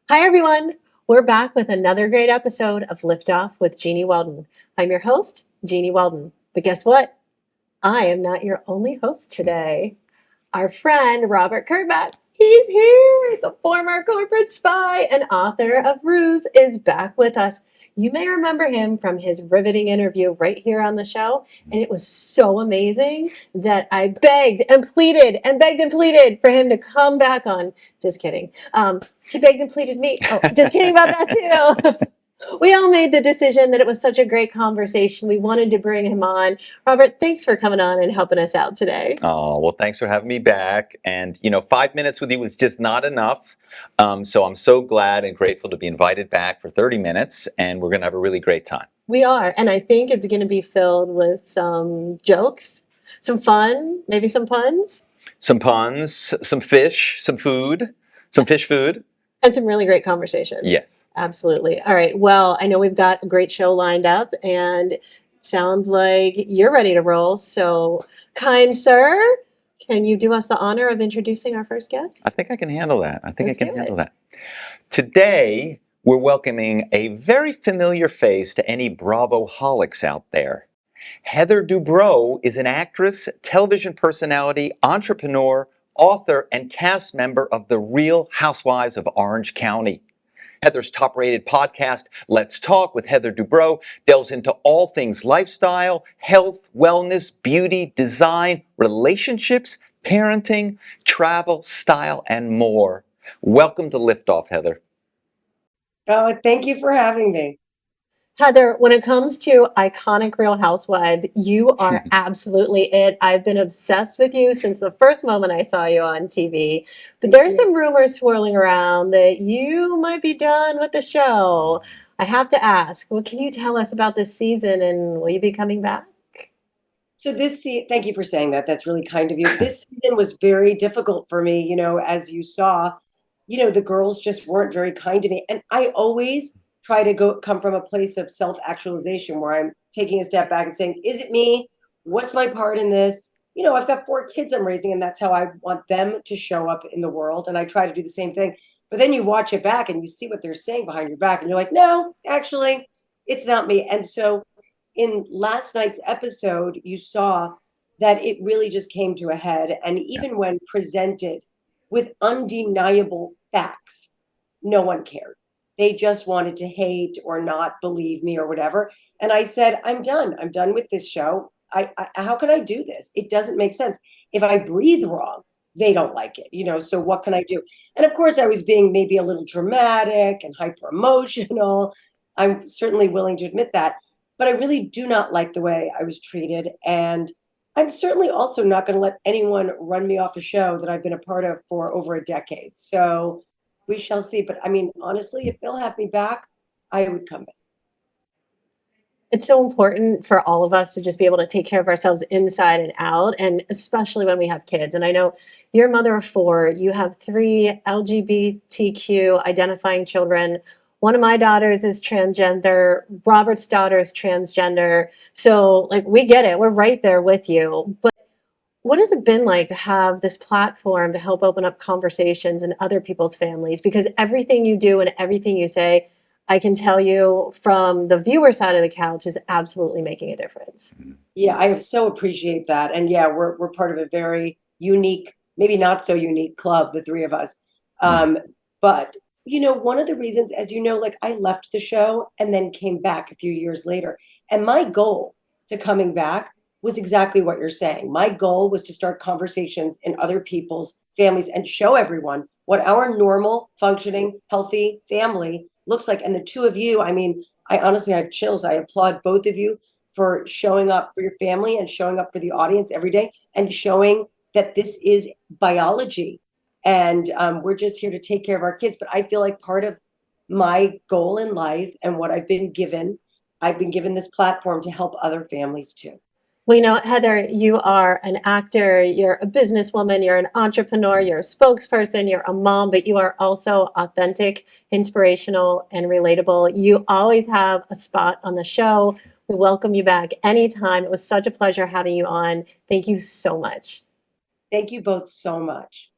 Hi, everyone. We're back with another great episode of Liftoff with Jeanniey Walden. I'm your host, Jeanniey Walden. But guess what? I am not your only host today. Our friend, Robert Kerbeck, he's here. The former corporate spy and author of Ruse is back with us. You may remember him from his riveting interview right here on the show. And it was so amazing that I begged and pleaded and begged and pleaded for him to come back on. Just kidding. He begged and pleaded me. Oh, just kidding about that too. We all made the decision that it was such a great conversation. We wanted to bring him on. Robert, thanks for coming on and helping us out today. Oh, well, thanks for having me back. And, 5 minutes with you was just not enough. So I'm so glad and grateful to be invited back for 30 minutes, and we're going to have a really great time. We are, and I think it's going to be filled with some jokes, some fun, maybe some puns. Some puns, some fish, some food, some fish food. And some really great conversations. Yes. Absolutely. All right. Well, I know we've got a great show lined up, and it sounds like you're ready to roll. So, kind sir, can you do us the honor of introducing our first guest? I think I can handle that. Let's do it. Today, we're welcoming a very familiar face to any Bravo-holics out there. Heather Dubrow is an actress, television personality, entrepreneur, author, and cast member of the Real Housewives of Orange County. Heather's top-rated podcast, Let's Talk with Heather Dubrow, delves into all things lifestyle, health, wellness, beauty, design, relationships, parenting, travel, style, and more. Welcome to Liftoff, Heather. Oh, thank you for having me. Heather, when it comes to iconic Real Housewives, you are absolutely it. I've been obsessed with you since the first moment I saw you on TV. But there's some rumors swirling around that you might be done with the show. I have to ask, what can you tell us about this season, and will you be coming back? So thank you for saying that. That's really kind of you. This season was very difficult for me. As you saw, the girls just weren't very kind to me. And I always try to come from a place of self-actualization where I'm taking a step back and saying, is it me? What's my part in this? I've got 4 kids I'm raising, and that's how I want them to show up in the world. And I try to do the same thing. But then you watch it back and you see what they're saying behind your back, and you're like, no, actually, it's not me. And so in last night's episode, you saw that it really just came to a head. And even when presented with undeniable facts, no one cared. They just wanted to hate or not believe me or whatever. And I said, I'm done. I'm done with this show. How can I do this? It doesn't make sense. If I breathe wrong, they don't like it, so what can I do? And of course, I was being maybe a little dramatic and hyper emotional. I'm certainly willing to admit that. But I really do not like the way I was treated. And I'm certainly also not going to let anyone run me off a show that I've been a part of for over a decade. So we shall see. But I mean, honestly, if they'll have me back, I would come back. It's so important for all of us to just be able to take care of ourselves inside and out, and especially when we have kids. And I know you're a mother of 4, you have 3 LGBTQ identifying children. One of my daughters is transgender. Robert's daughter is transgender. So, we get it. We're right there with you. But what has it been like to have this platform to help open up conversations in other people's families? Because everything you do and everything you say, I can tell you from the viewer side of the couch, is absolutely making a difference. Yeah, I so appreciate that. And yeah, we're part of a very unique, maybe not so unique club, the 3 of us. But one of the reasons, as you know, I left the show and then came back a few years later. And my goal to coming back was exactly what you're saying. My goal was to start conversations in other people's families and show everyone what our normal, functioning, healthy family looks like. And the 2 of you, I mean, I honestly have chills. I applaud both of you for showing up for your family and showing up for the audience every day and showing that this is biology. And we're just here to take care of our kids. But I feel like part of my goal in life and what I've been given this platform to help other families too. Well, Heather, you are an actor, you're a businesswoman, you're an entrepreneur, you're a spokesperson, you're a mom, but you are also authentic, inspirational, and relatable. You always have a spot on the show. We welcome you back anytime. It was such a pleasure having you on. Thank you so much. Thank you both so much.